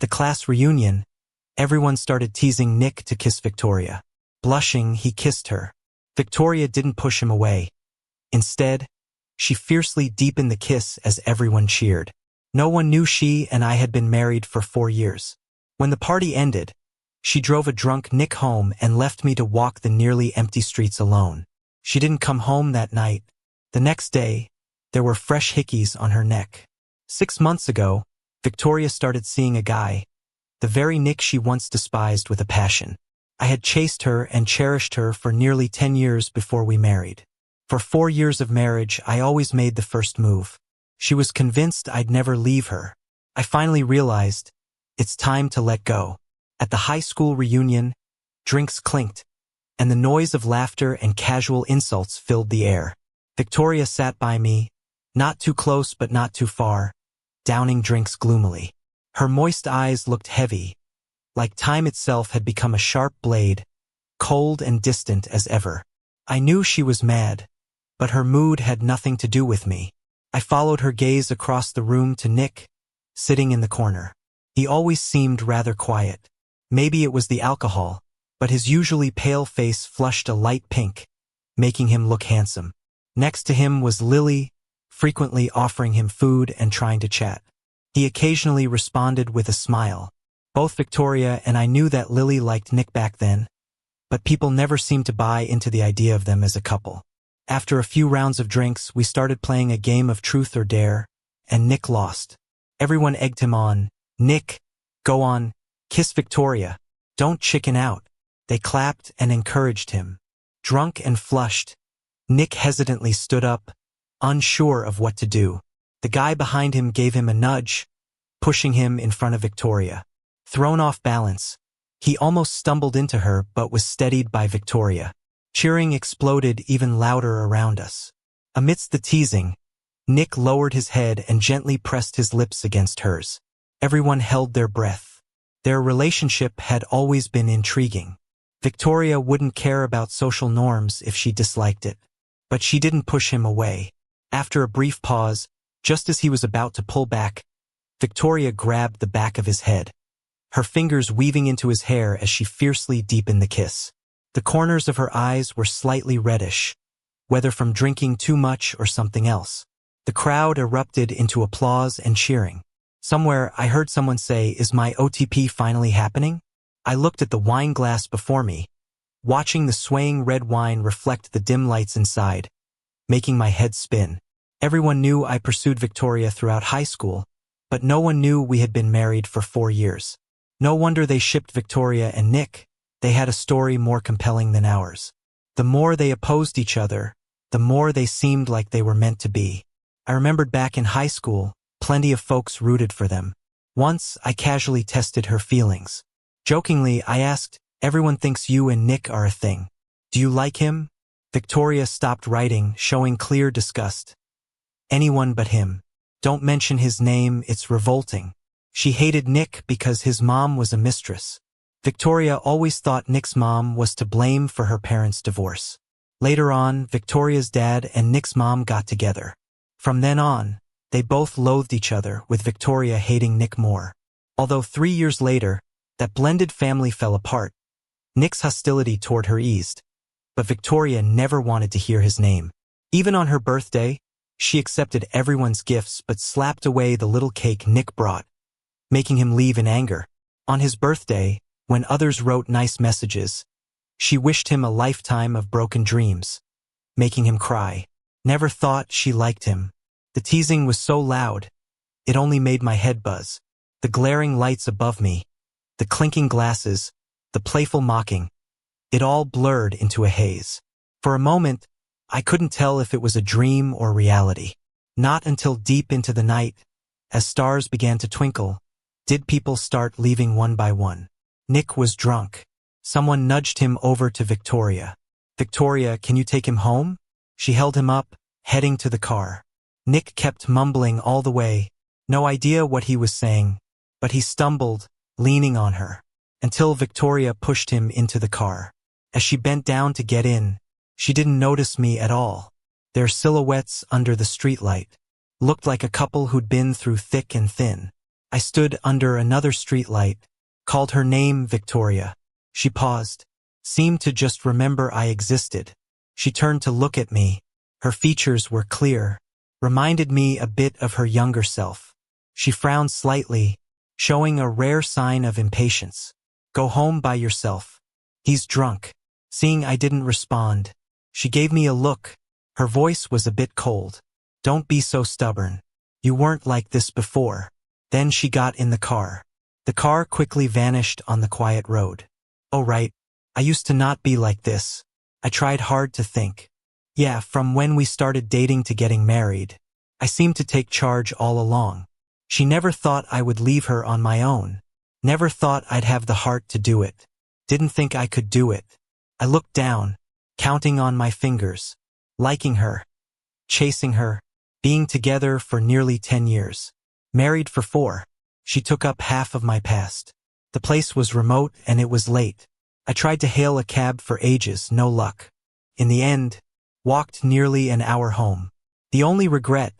the class reunion, everyone started teasing Nick to kiss Victoria. Blushing, he kissed her. Victoria didn't push him away. Instead, she fiercely deepened the kiss as everyone cheered. No one knew she and I had been married for 4 years. When the party ended, she drove a drunk Nick home and left me to walk the nearly empty streets alone. She didn't come home that night. The next day, there were fresh hickeys on her neck. 6 months ago, Victoria started seeing a guy, the very Nick she once despised with a passion. I had chased her and cherished her for nearly 10 years before we married. For 4 years of marriage, I always made the first move. She was convinced I'd never leave her. I finally realized, it's time to let go. At the high school reunion, drinks clinked, and the noise of laughter and casual insults filled the air. Victoria sat by me, not too close but not too far, downing drinks gloomily. Her moist eyes looked heavy, like time itself had become a sharp blade, cold and distant as ever. I knew she was mad, but her mood had nothing to do with me. I followed her gaze across the room to Nick, sitting in the corner. He always seemed rather quiet. Maybe it was the alcohol, but his usually pale face flushed a light pink, making him look handsome. Next to him was Lily, frequently offering him food and trying to chat. He occasionally responded with a smile. Both Victoria and I knew that Lily liked Nick back then, but people never seemed to buy into the idea of them as a couple. After a few rounds of drinks, we started playing a game of truth or dare, and Nick lost. Everyone egged him on. Nick, go on, kiss Victoria. Don't chicken out. They clapped and encouraged him. Drunk and flushed, Nick hesitantly stood up, unsure of what to do. The guy behind him gave him a nudge, pushing him in front of Victoria. Thrown off balance, he almost stumbled into her but was steadied by Victoria. Cheering exploded even louder around us. Amidst the teasing, Nick lowered his head and gently pressed his lips against hers. Everyone held their breath. Their relationship had always been intriguing. Victoria wouldn't care about social norms if she disliked it, but she didn't push him away. After a brief pause, just as he was about to pull back, Victoria grabbed the back of his head, her fingers weaving into his hair as she fiercely deepened the kiss. The corners of her eyes were slightly reddish, whether from drinking too much or something else. The crowd erupted into applause and cheering. Somewhere I heard someone say, "Is my OTP finally happening?" I looked at the wine glass before me, watching the swaying red wine reflect the dim lights inside, making my head spin. Everyone knew I pursued Victoria throughout high school, but no one knew we had been married for 4 years. No wonder they shipped Victoria and Nick. They had a story more compelling than ours. The more they opposed each other, the more they seemed like they were meant to be. I remembered back in high school, plenty of folks rooted for them. Once, I casually tested her feelings. Jokingly, I asked, "Everyone thinks you and Nick are a thing. Do you like him?" Victoria stopped writing, showing clear disgust. "Anyone but him. Don't mention his name, it's revolting." She hated Nick because his mom was a mistress. Victoria always thought Nick's mom was to blame for her parents' divorce. Later on, Victoria's dad and Nick's mom got together. From then on, they both loathed each other, with Victoria hating Nick more. Although 3 years later, that blended family fell apart, Nick's hostility toward her eased, but Victoria never wanted to hear his name. Even on her birthday, she accepted everyone's gifts but slapped away the little cake Nick brought, making him leave in anger. On his birthday, when others wrote nice messages, she wished him a lifetime of broken dreams, making him cry. Never thought she liked him. The teasing was so loud, it only made my head buzz. The glaring lights above me, the clinking glasses, the playful mocking, it all blurred into a haze. For a moment, I couldn't tell if it was a dream or reality. Not until deep into the night, as stars began to twinkle, did people start leaving one by one. Nick was drunk. Someone nudged him over to Victoria. "Victoria, can you take him home?" She held him up, heading to the car. Nick kept mumbling all the way, no idea what he was saying, but he stumbled, leaning on her, until Victoria pushed him into the car. As she bent down to get in, she didn't notice me at all. Their silhouettes under the streetlight looked like a couple who'd been through thick and thin. I stood under another streetlight, called her name Victoria. She paused, seemed to just remember I existed. She turned to look at me. Her features were clear, reminded me a bit of her younger self. She frowned slightly, showing a rare sign of impatience. Go home by yourself. He's drunk. Seeing I didn't respond, she gave me a look. Her voice was a bit cold. Don't be so stubborn. You weren't like this before. Then she got in the car. The car quickly vanished on the quiet road. Oh right, I used to not be like this. I tried hard to think. Yeah, from when we started dating to getting married, I seemed to take charge all along. She never thought I would leave her on my own. Never thought I'd have the heart to do it. Didn't think I could do it. I looked down, counting on my fingers, liking her, chasing her, being together for nearly 10 years. Married for 4. She took up half of my past. The place was remote and it was late. I tried to hail a cab for ages, no luck. In the end, walked nearly an hour home. The only regret,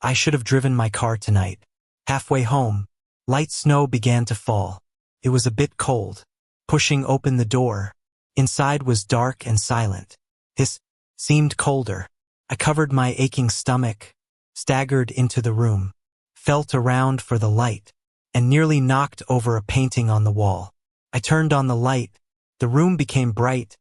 I should have driven my car tonight. Halfway home, light snow began to fall. It was a bit cold. Pushing open the door, inside was dark and silent. This seemed colder. I covered my aching stomach, staggered into the room, felt around for the light, and nearly knocked over a painting on the wall. I turned on the light. The room became bright,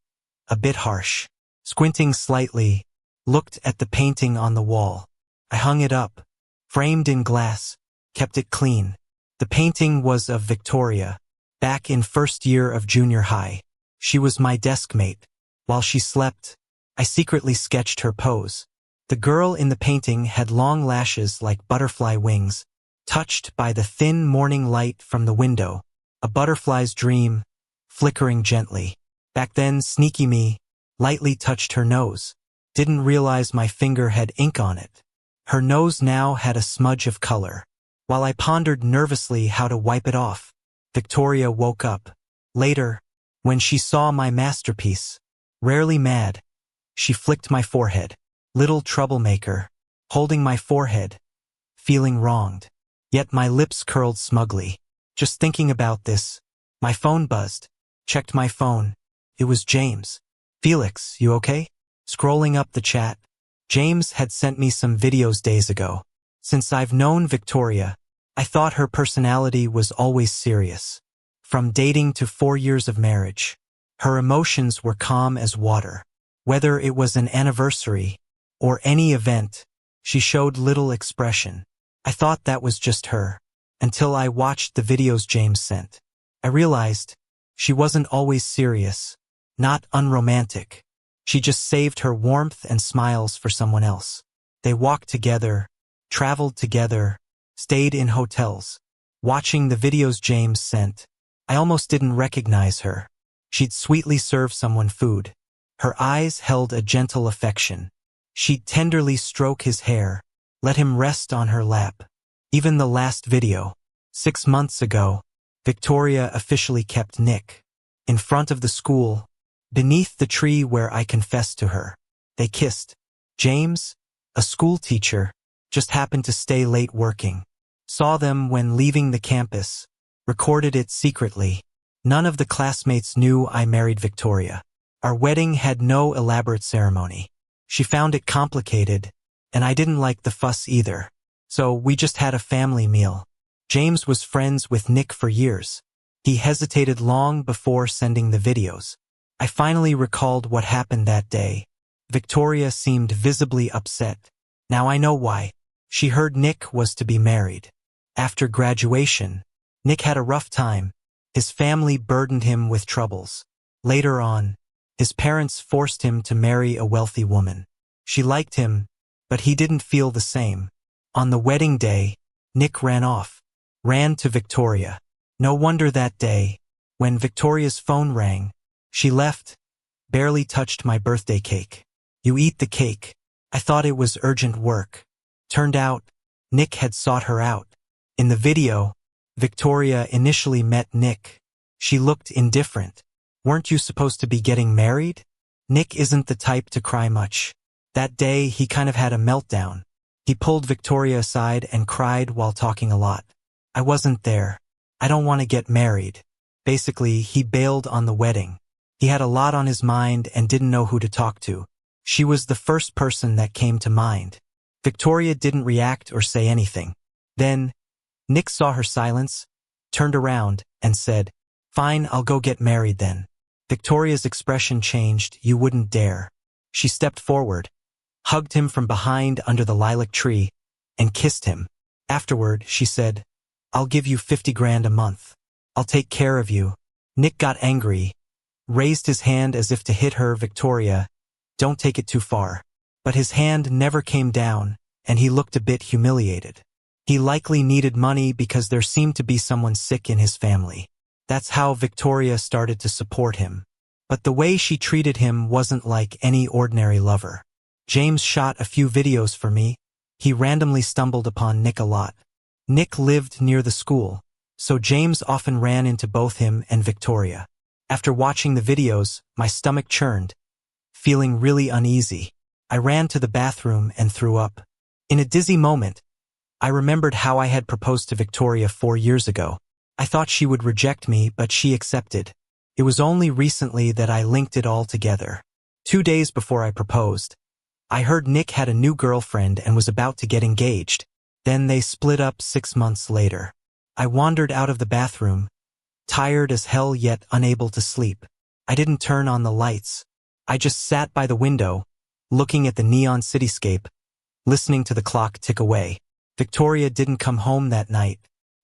a bit harsh. Squinting slightly, looked at the painting on the wall. I hung it up, framed in glass, kept it clean. The painting was of Victoria, back in first year of junior high. She was my desk mate. While she slept, I secretly sketched her pose. The girl in the painting had long lashes like butterfly wings, touched by the thin morning light from the window. A butterfly's dream, flickering gently. Back then, sneaky me lightly touched her nose. Didn't realize my finger had ink on it. Her nose now had a smudge of color. While I pondered nervously how to wipe it off, Victoria woke up. Later, when she saw my masterpiece, rarely mad, she flicked my forehead. Little troublemaker, holding my forehead, feeling wronged. Yet my lips curled smugly. Just thinking about this, my phone buzzed. Checked my phone. It was James. Felix, you okay? Scrolling up the chat, James had sent me some videos days ago. Since I've known Victoria, I thought her personality was always serious. From dating to 4 years of marriage, her emotions were calm as water. Whether it was an anniversary or any event, she showed little expression. I thought that was just her, until I watched the videos James sent. I realized she wasn't always serious, not unromantic. She just saved her warmth and smiles for someone else. They walked together, traveled together, stayed in hotels. Watching the videos James sent, I almost didn't recognize her. She'd sweetly serve someone food. Her eyes held a gentle affection. She'd tenderly stroke his hair, let him rest on her lap. Even the last video, 6 months ago, Victoria officially kept Nick. In front of the school, beneath the tree where I confessed to her. They kissed. James, a school teacher, just happened to stay late working. Saw them when leaving the campus, recorded it secretly. None of the classmates knew I married Victoria. Our wedding had no elaborate ceremony. She found it complicated, and I didn't like the fuss either. So we just had a family meal. James was friends with Nick for years. He hesitated long before sending the videos. I finally recalled what happened that day. Victoria seemed visibly upset. Now I know why. She heard Nick was to be married. After graduation, Nick had a rough time. His family burdened him with troubles. Later on, his parents forced him to marry a wealthy woman. She liked him, but he didn't feel the same. On the wedding day, Nick ran off, ran to Victoria. No wonder that day, when Victoria's phone rang, she left, barely touched my birthday cake. You eat the cake. I thought it was urgent work. Turned out, Nick had sought her out. In the video, Victoria initially met Nick. She looked indifferent. Weren't you supposed to be getting married? Nick isn't the type to cry much. That day, he kind of had a meltdown. He pulled Victoria aside and cried while talking a lot. I wasn't there. I don't want to get married. Basically, he bailed on the wedding. He had a lot on his mind and didn't know who to talk to. She was the first person that came to mind. Victoria didn't react or say anything. Then, Nick saw her silence, turned around, and said, "Fine, I'll go get married then." Victoria's expression changed. You wouldn't dare. She stepped forward, hugged him from behind under the lilac tree, and kissed him. Afterward, she said, "I'll give you 50 grand a month. I'll take care of you." Nick got angry, raised his hand as if to hit her. "Victoria, don't take it too far." But his hand never came down, and he looked a bit humiliated. He likely needed money because there seemed to be someone sick in his family. That's how Victoria started to support him. But the way she treated him wasn't like any ordinary lover. James shot a few videos for me. He randomly stumbled upon Nick a lot. Nick lived near the school, so James often ran into both him and Victoria. After watching the videos, my stomach churned, feeling really uneasy. I ran to the bathroom and threw up. In a dizzy moment, I remembered how I had proposed to Victoria 4 years ago. I thought she would reject me, but she accepted. It was only recently that I linked it all together. 2 days before I proposed, I heard Nick had a new girlfriend and was about to get engaged. Then they split up 6 months later. I wandered out of the bathroom, tired as hell yet unable to sleep. I didn't turn on the lights. I just sat by the window, looking at the neon cityscape, listening to the clock tick away. Victoria didn't come home that night.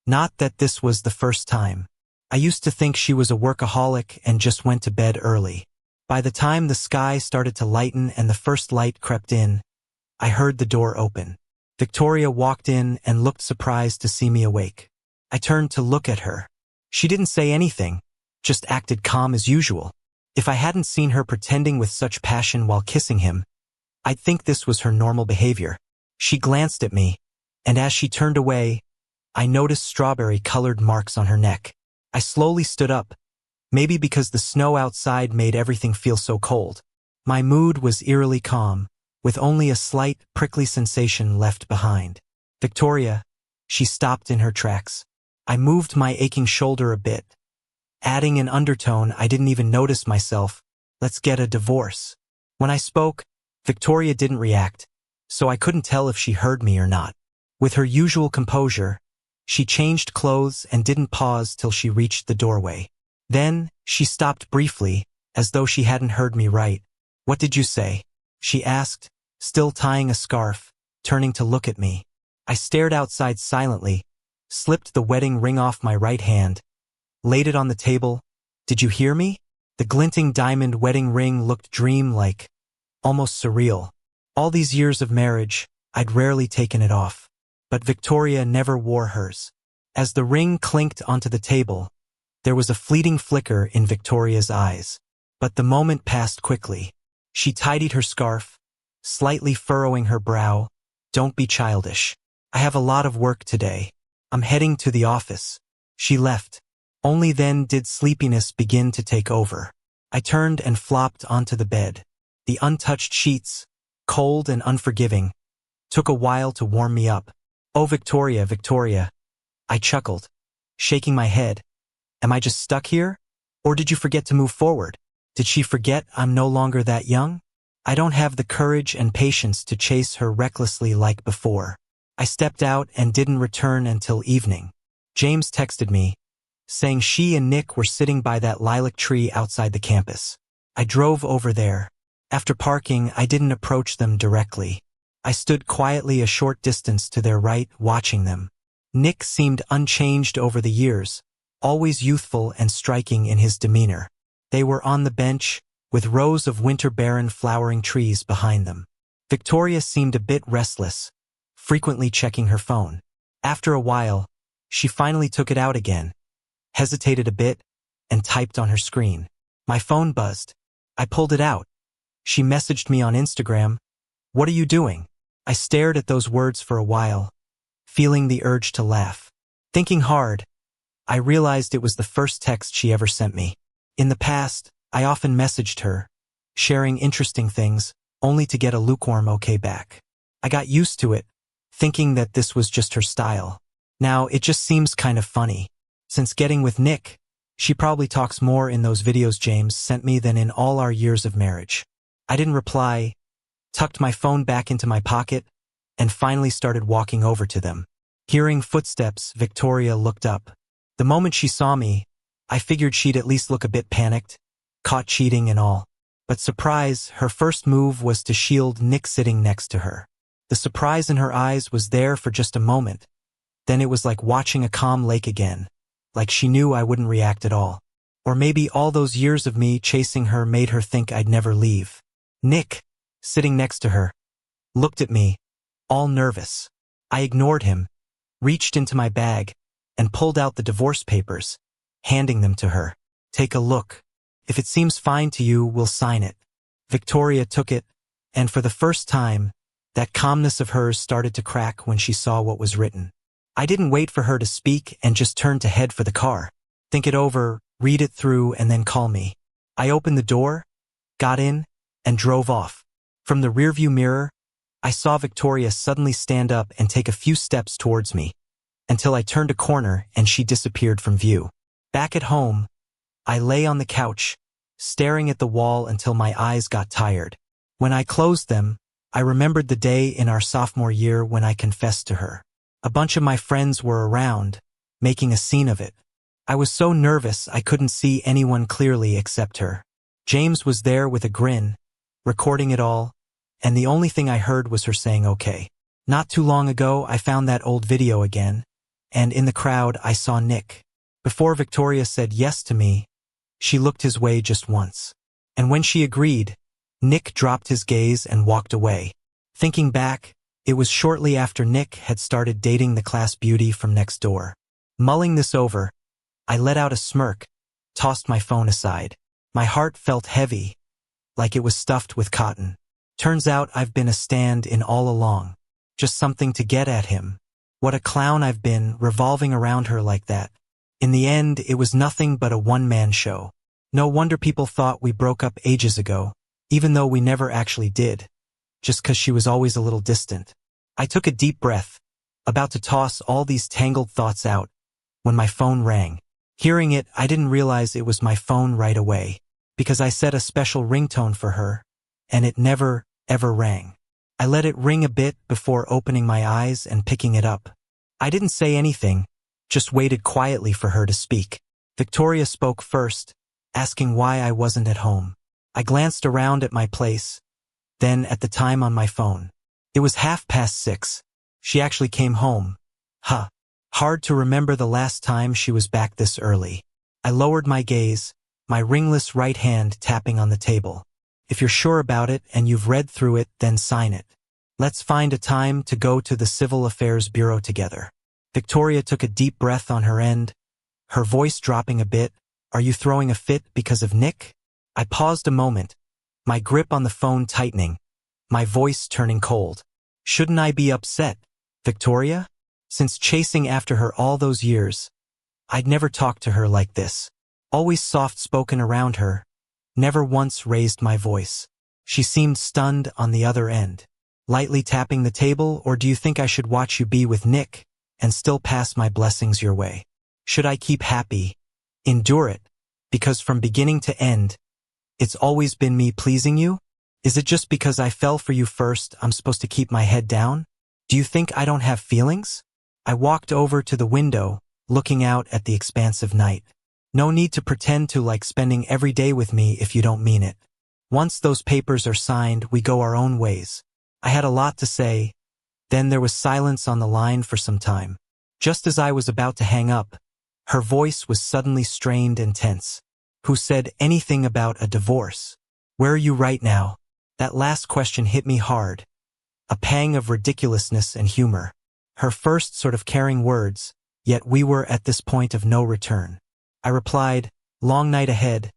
Not that this was the first time. I used to think she was a workaholic and just went to bed early. By the time the sky started to lighten and the first light crept in, I heard the door open. Victoria walked in and looked surprised to see me awake. I turned to look at her. She didn't say anything, just acted calm as usual. If I hadn't seen her pretending with such passion while kissing him, I'd think this was her normal behavior. She glanced at me, and as she turned away, I noticed strawberry-colored marks on her neck. I slowly stood up, maybe because the snow outside made everything feel so cold. My mood was eerily calm, with only a slight, prickly sensation left behind. "Victoria," she stopped in her tracks. I moved my aching shoulder a bit, adding an undertone I didn't even notice myself. "Let's get a divorce." When I spoke, Victoria didn't react, so I couldn't tell if she heard me or not. With her usual composure, she changed clothes and didn't pause till she reached the doorway. Then, she stopped briefly, as though she hadn't heard me right. "What did you say?" she asked, still tying a scarf, turning to look at me. I stared outside silently, slipped the wedding ring off my right hand, laid it on the table. "Did you hear me?" The glinting diamond wedding ring looked dream-like, almost surreal. All these years of marriage, I'd rarely taken it off. But Victoria never wore hers. As the ring clinked onto the table, there was a fleeting flicker in Victoria's eyes. But the moment passed quickly. She tidied her scarf, slightly furrowing her brow. "Don't be childish. I have a lot of work today. I'm heading to the office." She left. Only then did sleepiness begin to take over. I turned and flopped onto the bed. The untouched sheets, cold and unforgiving, took a while to warm me up. "Oh, Victoria, Victoria," I chuckled, shaking my head. "Am I just stuck here? Or did you forget to move forward? Did she forget I'm no longer that young? I don't have the courage and patience to chase her recklessly like before." I stepped out and didn't return until evening. James texted me, saying she and Nick were sitting by that lilac tree outside the campus. I drove over there. After parking, I didn't approach them directly. I stood quietly a short distance to their right, watching them. Nick seemed unchanged over the years, always youthful and striking in his demeanor. They were on the bench, with rows of winter-barren flowering trees behind them. Victoria seemed a bit restless, frequently checking her phone. After a while, she finally took it out again, hesitated a bit, and typed on her screen. My phone buzzed. I pulled it out. She messaged me on Instagram. "What are you doing?" I stared at those words for a while, feeling the urge to laugh. Thinking hard, I realized it was the first text she ever sent me. In the past, I often messaged her, sharing interesting things, only to get a lukewarm okay back. I got used to it, thinking that this was just her style. Now, it just seems kind of funny. Since getting with Nick, she probably talks more in those videos James sent me than in all our years of marriage. I didn't reply, tucked my phone back into my pocket, and finally started walking over to them. Hearing footsteps, Victoria looked up. The moment she saw me, I figured she'd at least look a bit panicked, caught cheating and all. But surprise, her first move was to shield Nick sitting next to her. The surprise in her eyes was there for just a moment. Then it was like watching a calm lake again, like she knew I wouldn't react at all. Or maybe all those years of me chasing her made her think I'd never leave. Nick, sitting next to her, looked at me, all nervous. I ignored him, reached into my bag, and pulled out the divorce papers, handing them to her. Take a look. If it seems fine to you, we'll sign it. Victoria took it, and for the first time, that calmness of hers started to crack when she saw what was written. I didn't wait for her to speak and just turned to head for the car. Think it over, read it through, and then call me. I opened the door, got in, and drove off. From the rearview mirror, I saw Victoria suddenly stand up and take a few steps towards me, until I turned a corner and she disappeared from view. Back at home, I lay on the couch, staring at the wall until my eyes got tired. When I closed them, I remembered the day in our sophomore year when I confessed to her. A bunch of my friends were around, making a scene of it. I was so nervous I couldn't see anyone clearly except her. James was there with a grin, recording it all, and the only thing I heard was her saying okay. Not too long ago, I found that old video again, and in the crowd I saw Nick. Before Victoria said yes to me, she looked his way just once. And when she agreed, Nick dropped his gaze and walked away. Thinking back, it was shortly after Nick had started dating the class beauty from next door. Mulling this over, I let out a smirk, tossed my phone aside. My heart felt heavy, like it was stuffed with cotton. Turns out I've been a stand-in all along. Just something to get at him. What a clown I've been, revolving around her like that. In the end, it was nothing but a one-man show. No wonder people thought we broke up ages ago, even though we never actually did, just 'cause she was always a little distant. I took a deep breath, about to toss all these tangled thoughts out, when my phone rang. Hearing it, I didn't realize it was my phone right away, because I set a special ringtone for her, and it never, ever rang. I let it ring a bit before opening my eyes and picking it up. I didn't say anything, just waited quietly for her to speak. Victoria spoke first, asking why I wasn't at home. I glanced around at my place, then at the time on my phone. It was 6:30. She actually came home. Hard to remember the last time she was back this early. I lowered my gaze, my ringless right hand tapping on the table. If you're sure about it and you've read through it, then sign it. Let's find a time to go to the Civil Affairs Bureau together. Victoria took a deep breath on her end, her voice dropping a bit. Are you throwing a fit because of Nick? I paused a moment, my grip on the phone tightening, my voice turning cold. Shouldn't I be upset, Victoria? Since chasing after her all those years, I'd never talked to her like this. Always soft-spoken around her, never once raised my voice. She seemed stunned on the other end. Lightly tapping the table, or do you think I should watch you be with Nick and still pass my blessings your way? Should I keep happy, endure it, because from beginning to end, it's always been me pleasing you? Is it just because I fell for you first I'm supposed to keep my head down? Do you think I don't have feelings? I walked over to the window, looking out at the expansive night. No need to pretend to like spending every day with me if you don't mean it. Once those papers are signed, we go our own ways. I had a lot to say. Then there was silence on the line for some time. Just as I was about to hang up, her voice was suddenly strained and tense. Who said anything about a divorce? Where are you right now? That last question hit me hard. A pang of ridiculousness and humor. Her first sort of caring words, yet we were at this point of no return. I replied, long night ahead.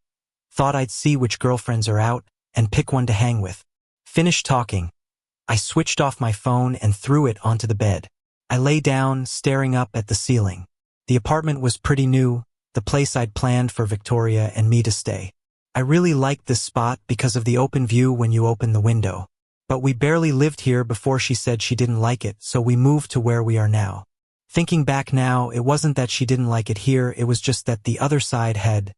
Thought I'd see which girlfriends are out and pick one to hang with. Finished talking. I switched off my phone and threw it onto the bed. I lay down, staring up at the ceiling. The apartment was pretty new, the place I'd planned for Victoria and me to stay. I really liked this spot because of the open view when you open the window. But we barely lived here before she said she didn't like it, so we moved to where we are now. Thinking back now, it wasn't that she didn't like it here, it was just that the other side had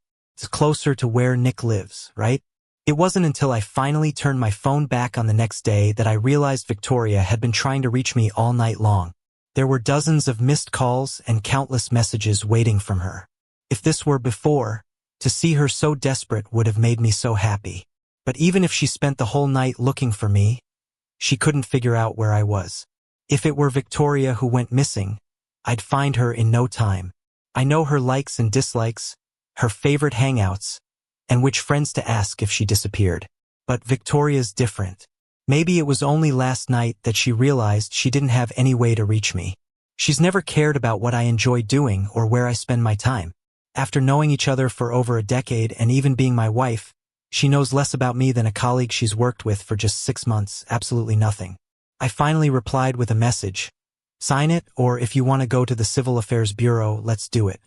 closer to where Nick lives, right? It wasn't until I finally turned my phone back on the next day that I realized Victoria had been trying to reach me all night long. There were dozens of missed calls and countless messages waiting from her. If this were before, to see her so desperate would have made me so happy. But even if she spent the whole night looking for me, she couldn't figure out where I was. If it were Victoria who went missing, I'd find her in no time. I know her likes and dislikes, her favorite hangouts, and which friends to ask if she disappeared. But Victoria's different. Maybe it was only last night that she realized she didn't have any way to reach me. She's never cared about what I enjoy doing or where I spend my time. After knowing each other for over a decade and even being my wife, she knows less about me than a colleague she's worked with for just 6 months, absolutely nothing. I finally replied with a message. Sign it, or if you want to go to the Civil Affairs Bureau, let's do it.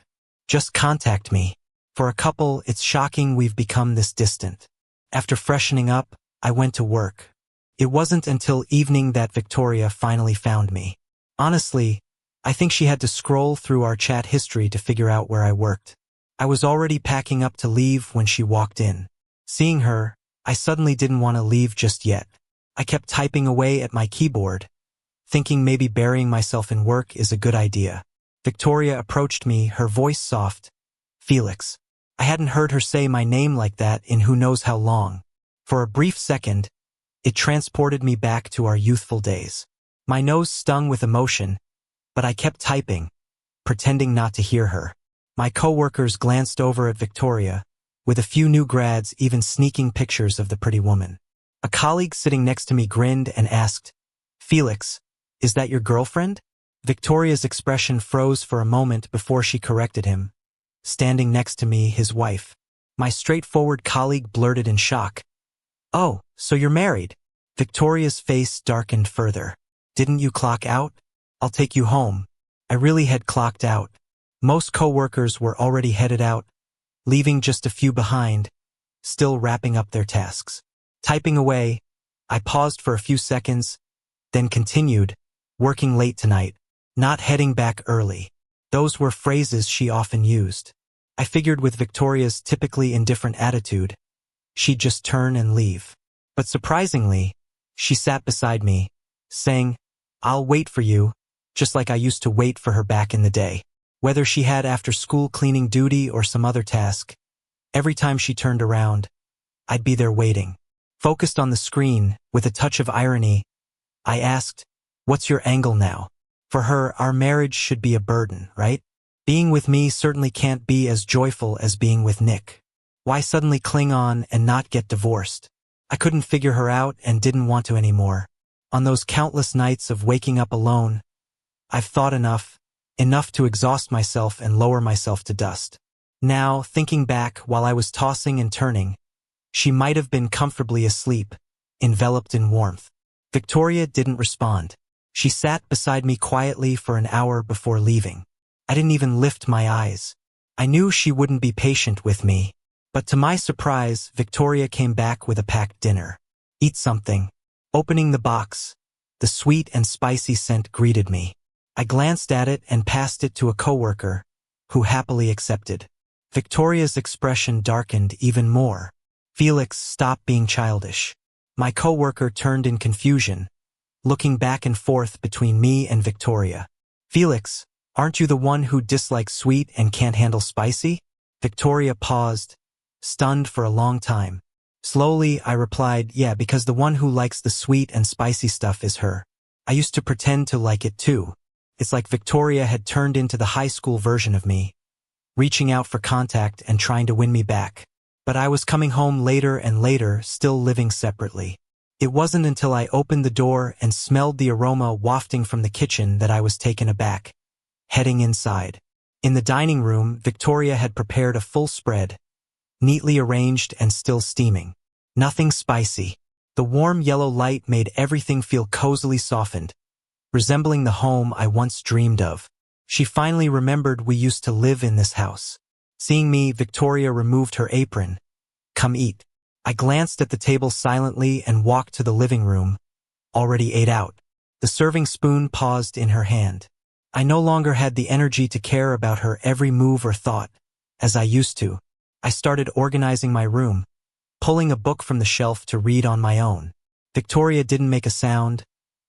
Just contact me. For a couple, it's shocking we've become this distant. After freshening up, I went to work. It wasn't until evening that Victoria finally found me. Honestly, I think she had to scroll through our chat history to figure out where I worked. I was already packing up to leave when she walked in. Seeing her, I suddenly didn't want to leave just yet. I kept typing away at my keyboard, thinking maybe burying myself in work is a good idea. Victoria approached me, her voice soft. Felix. I hadn't heard her say my name like that in who knows how long. For a brief second, it transported me back to our youthful days. My nose stung with emotion, but I kept typing, pretending not to hear her. My coworkers glanced over at Victoria, with a few new grads even sneaking pictures of the pretty woman. A colleague sitting next to me grinned and asked, Felix, is that your girlfriend? Victoria's expression froze for a moment before she corrected him. Standing next to me, his wife. My straightforward colleague blurted in shock. Oh, so you're married? Victoria's face darkened further. Didn't you clock out? I'll take you home. I really had clocked out. Most coworkers were already headed out, leaving just a few behind, still wrapping up their tasks. Typing away, I paused for a few seconds, then continued, working late tonight, not heading back early. Those were phrases she often used. I figured with Victoria's typically indifferent attitude, she'd just turn and leave. But surprisingly, she sat beside me, saying, I'll wait for you, just like I used to wait for her back in the day. Whether she had after-school cleaning duty or some other task, every time she turned around, I'd be there waiting. Focused on the screen, with a touch of irony, I asked, what's your angle now? For her, our marriage should be a burden, right? Being with me certainly can't be as joyful as being with Nick. Why suddenly cling on and not get divorced? I couldn't figure her out and didn't want to anymore. On those countless nights of waking up alone, I've thought enough to exhaust myself and lower myself to dust. Now, thinking back while I was tossing and turning, she might have been comfortably asleep, enveloped in warmth. Victoria didn't respond. She sat beside me quietly for an hour before leaving. I didn't even lift my eyes. I knew she wouldn't be patient with me. But to my surprise, Victoria came back with a packed dinner. Eat something. Opening the box, the sweet and spicy scent greeted me. I glanced at it and passed it to a coworker, who happily accepted. Victoria's expression darkened even more. Felix, stop being childish. My coworker turned in confusion, looking back and forth between me and Victoria. Felix, aren't you the one who dislikes sweet and can't handle spicy? Victoria paused, stunned for a long time. Slowly, I replied, yeah, because the one who likes the sweet and spicy stuff is her. I used to pretend to like it too. It's like Victoria had turned into the high school version of me, reaching out for contact and trying to win me back. But I was coming home later and later, still living separately. It wasn't until I opened the door and smelled the aroma wafting from the kitchen that I was taken aback, heading inside. In the dining room, Victoria had prepared a full spread, neatly arranged and still steaming. Nothing spicy. The warm yellow light made everything feel cozily softened, resembling the home I once dreamed of. She finally remembered we used to live in this house. Seeing me, Victoria removed her apron. Come eat. I glanced at the table silently and walked to the living room, already ate out. The serving spoon paused in her hand. I no longer had the energy to care about her every move or thought, as I used to. I started organizing my room, pulling a book from the shelf to read on my own. Victoria didn't make a sound,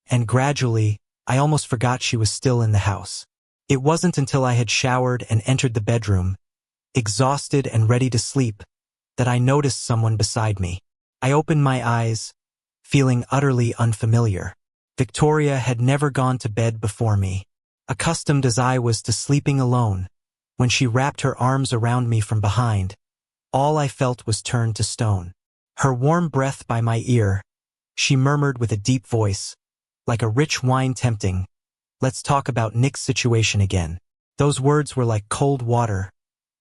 and gradually, I almost forgot she was still in the house. It wasn't until I had showered and entered the bedroom, exhausted and ready to sleep, that I noticed someone beside me. I opened my eyes, feeling utterly unfamiliar. Victoria had never gone to bed before me. Accustomed as I was to sleeping alone, when she wrapped her arms around me from behind, all I felt was turned to stone. Her warm breath by my ear, she murmured with a deep voice, like a rich wine tempting, "Let's talk about Nick's situation again." Those words were like cold water,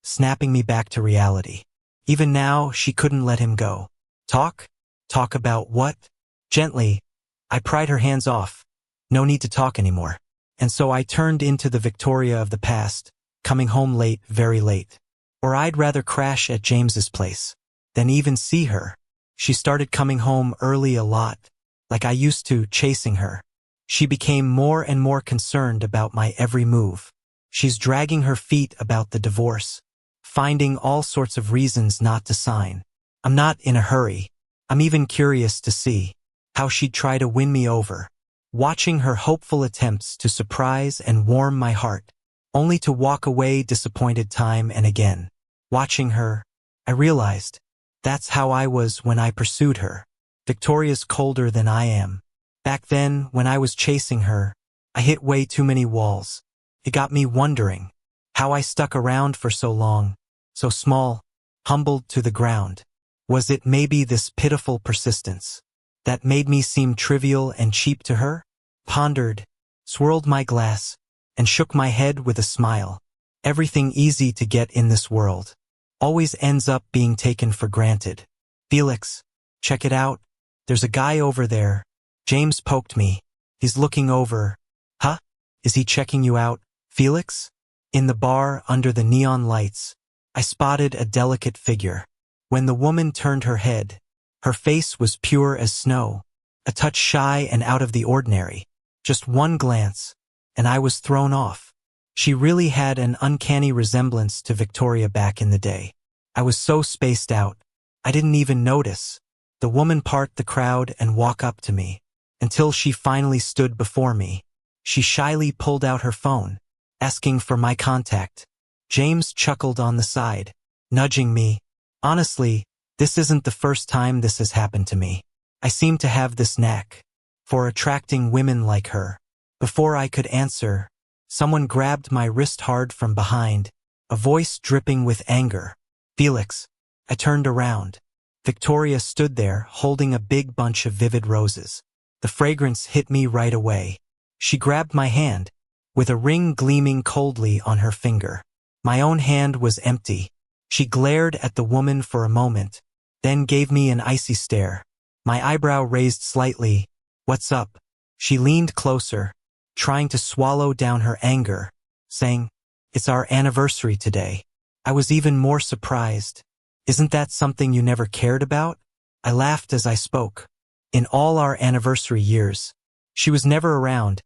snapping me back to reality. Even now, she couldn't let him go. Talk? Talk about what? Gently, I pried her hands off. No need to talk anymore. And so I turned into the Victoria of the past, coming home late, very late. Or I'd rather crash at James's place than even see her. She started coming home early a lot, like I used to, chasing her. She became more and more concerned about my every move. She's dragging her feet about the divorce, finding all sorts of reasons not to sign. I'm not in a hurry. I'm even curious to see how she'd try to win me over. Watching her hopeful attempts to surprise and warm my heart, only to walk away disappointed time and again. Watching her, I realized that's how I was when I pursued her. Victoria's colder than I am. Back then, when I was chasing her, I hit way too many walls. It got me wondering how I stuck around for so long, so small, humbled to the ground. Was it maybe this pitiful persistence that made me seem trivial and cheap to her? Pondered, swirled my glass, and shook my head with a smile. Everything easy to get in this world always ends up being taken for granted. Felix, check it out. There's a guy over there. James poked me. He's looking over. Huh? Is he checking you out, Felix? In the bar, under the neon lights, I spotted a delicate figure. When the woman turned her head, her face was pure as snow, a touch shy and out of the ordinary. Just one glance, and I was thrown off. She really had an uncanny resemblance to Victoria back in the day. I was so spaced out, I didn't even notice. The woman part the crowd and walk up to me, until she finally stood before me. She shyly pulled out her phone, asking for my contact. James chuckled on the side, nudging me. Honestly, this isn't the first time this has happened to me. I seem to have this knack for attracting women like her. Before I could answer, someone grabbed my wrist hard from behind, a voice dripping with anger. Felix. I turned around. Victoria stood there, holding a big bunch of vivid roses. The fragrance hit me right away. She grabbed my hand, with a ring gleaming coldly on her finger. My own hand was empty. She glared at the woman for a moment, then gave me an icy stare. My eyebrow raised slightly. What's up? She leaned closer, trying to swallow down her anger, saying, "It's our anniversary today." I was even more surprised. Isn't that something you never cared about? I laughed as I spoke. In all our anniversary years, she was never around,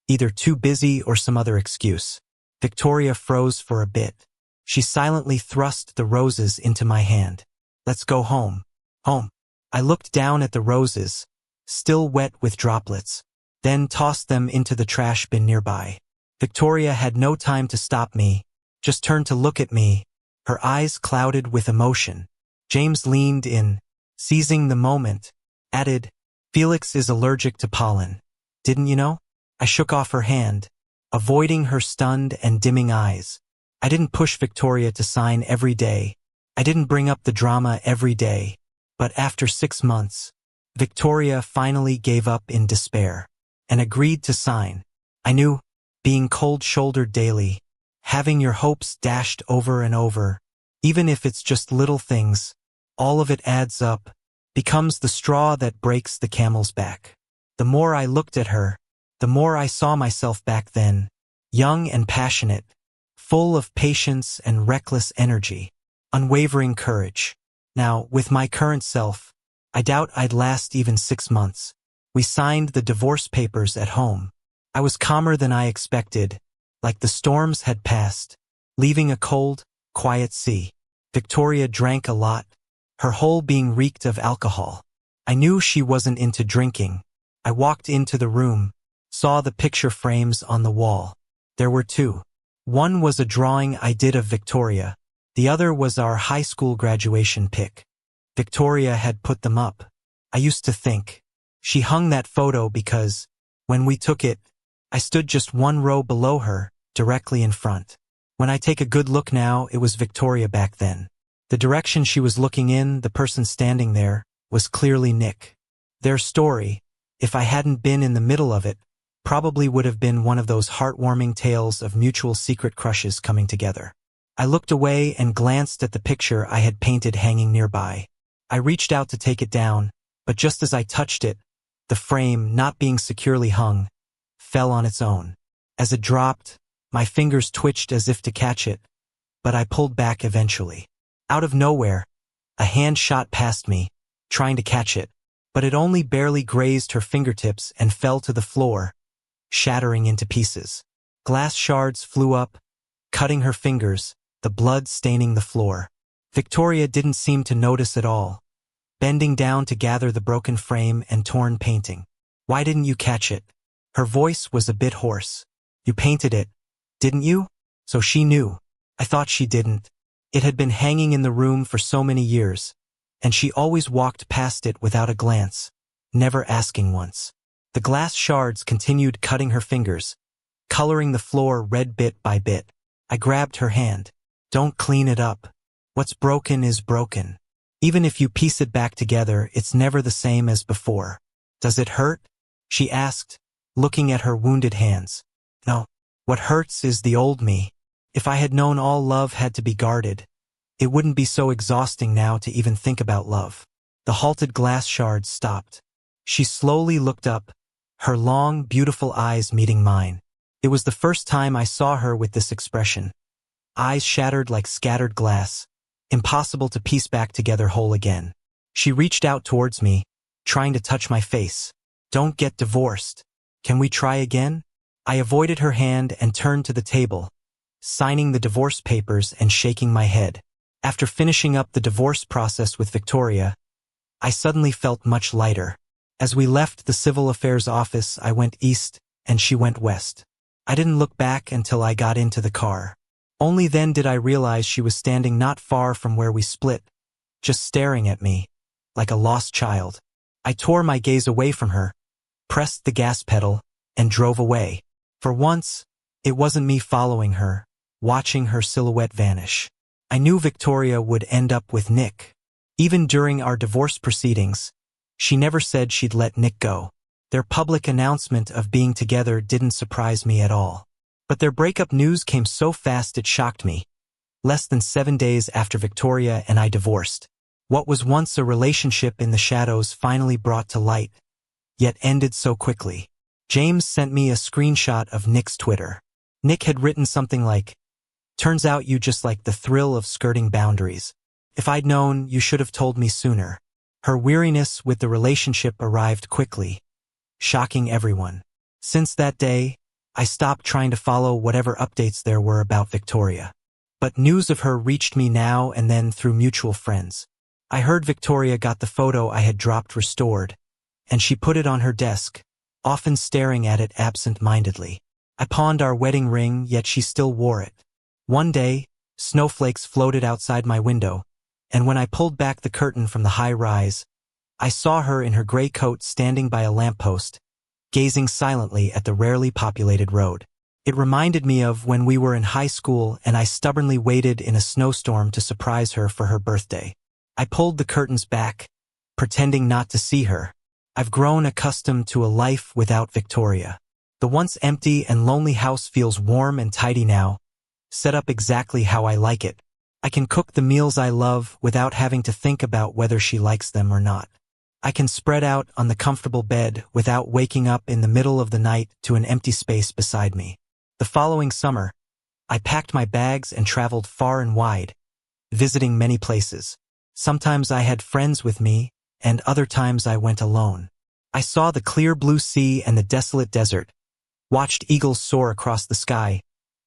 either too busy or some other excuse. Victoria froze for a bit. She silently thrust the roses into my hand. Let's go home. Home. I looked down at the roses, still wet with droplets, then tossed them into the trash bin nearby. Victoria had no time to stop me, just turned to look at me, her eyes clouded with emotion. James leaned in, seizing the moment, added, "Felix is allergic to pollen. Didn't you know?" I shook off her hand, avoiding her stunned and dimming eyes. I didn't push Victoria to sign every day. I didn't bring up the drama every day. But after 6 months, Victoria finally gave up in despair and agreed to sign. I knew, being cold-shouldered daily, having your hopes dashed over and over, even if it's just little things, all of it adds up, becomes the straw that breaks the camel's back. The more I looked at her, the more I saw myself back then, young and passionate, full of patience and reckless energy, unwavering courage. Now, with my current self, I doubt I'd last even 6 months. We signed the divorce papers at home. I was calmer than I expected, like the storms had passed, leaving a cold, quiet sea. Victoria drank a lot, her whole being reeked of alcohol. I knew she wasn't into drinking. I walked into the room, saw the picture frames on the wall. There were two. One was a drawing I did of Victoria. The other was our high school graduation pic. Victoria had put them up. I used to think she hung that photo because, when we took it, I stood just one row below her, directly in front. When I take a good look now, it was Victoria back then. The direction she was looking in, the person standing there, was clearly Nick. Their story, if I hadn't been in the middle of it, probably would have been one of those heartwarming tales of mutual secret crushes coming together. I looked away and glanced at the picture I had painted hanging nearby. I reached out to take it down, but just as I touched it, the frame, not being securely hung, fell on its own. As it dropped, my fingers twitched as if to catch it, but I pulled back eventually. Out of nowhere, a hand shot past me, trying to catch it, but it only barely grazed her fingertips and fell to the floor, shattering into pieces. Glass shards flew up, cutting her fingers, the blood staining the floor. Victoria didn't seem to notice at all, bending down to gather the broken frame and torn painting. "Why didn't you catch it?" Her voice was a bit hoarse. "You painted it, didn't you?" So she knew. I thought she didn't. It had been hanging in the room for so many years, and she always walked past it without a glance, never asking once. The glass shards continued cutting her fingers, coloring the floor red bit by bit. I grabbed her hand. "Don't clean it up. What's broken is broken. Even if you piece it back together, it's never the same as before." "Does it hurt?" she asked, looking at her wounded hands. "No. What hurts is the old me. If I had known all love had to be guarded, it wouldn't be so exhausting now to even think about love." The halted glass shards stopped. She slowly looked up, her long, beautiful eyes meeting mine. It was the first time I saw her with this expression. Eyes shattered like scattered glass, impossible to piece back together whole again. She reached out towards me, trying to touch my face. "Don't get divorced. Can we try again?" I avoided her hand and turned to the table, signing the divorce papers and shaking my head. After finishing up the divorce process with Victoria, I suddenly felt much lighter. As we left the civil affairs office, I went east and she went west. I didn't look back until I got into the car. Only then did I realize she was standing not far from where we split, just staring at me, like a lost child. I tore my gaze away from her, pressed the gas pedal, and drove away. For once, it wasn't me following her, watching her silhouette vanish. I knew Victoria would end up with Nick. Even during our divorce proceedings, she never said she'd let Nick go. Their public announcement of being together didn't surprise me at all. But their breakup news came so fast it shocked me. Less than 7 days after Victoria and I divorced, what was once a relationship in the shadows finally brought to light, yet ended so quickly. James sent me a screenshot of Nick's Twitter. Nick had written something like, "Turns out you just like the thrill of skirting boundaries. If I'd known, you should have told me sooner." Her weariness with the relationship arrived quickly, shocking everyone. Since that day, I stopped trying to follow whatever updates there were about Victoria. But news of her reached me now and then through mutual friends. I heard Victoria got the photo I had dropped restored, and she put it on her desk, often staring at it absent-mindedly. I pawned our wedding ring, yet she still wore it. One day, snowflakes floated outside my window, and when I pulled back the curtain from the high rise, I saw her in her gray coat standing by a lamppost, gazing silently at the rarely populated road. It reminded me of when we were in high school and I stubbornly waited in a snowstorm to surprise her for her birthday. I pulled the curtains back, pretending not to see her. I've grown accustomed to a life without Victoria. The once empty and lonely house feels warm and tidy now, set up exactly how I like it. I can cook the meals I love without having to think about whether she likes them or not. I can spread out on the comfortable bed without waking up in the middle of the night to an empty space beside me. The following summer, I packed my bags and traveled far and wide, visiting many places. Sometimes I had friends with me, and other times I went alone. I saw the clear blue sea and the desolate desert, watched eagles soar across the sky,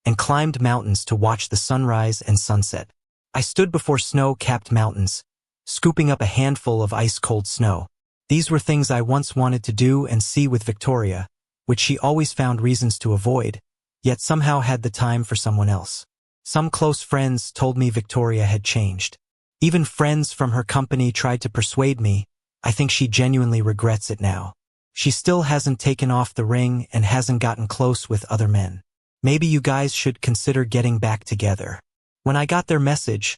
and climbed mountains to watch the sunrise and sunset. I stood before snow-capped mountains, scooping up a handful of ice-cold snow. These were things I once wanted to do and see with Victoria, which she always found reasons to avoid, yet somehow had the time for someone else. Some close friends told me Victoria had changed. Even friends from her company tried to persuade me. I think she genuinely regrets it now. She still hasn't taken off the ring and hasn't gotten close with other men. Maybe you guys should consider getting back together. When I got their message,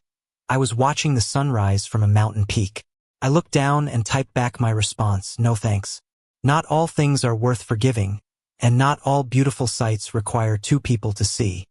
I was watching the sunrise from a mountain peak. I looked down and typed back my response, no thanks. Not all things are worth forgiving, and not all beautiful sights require two people to see.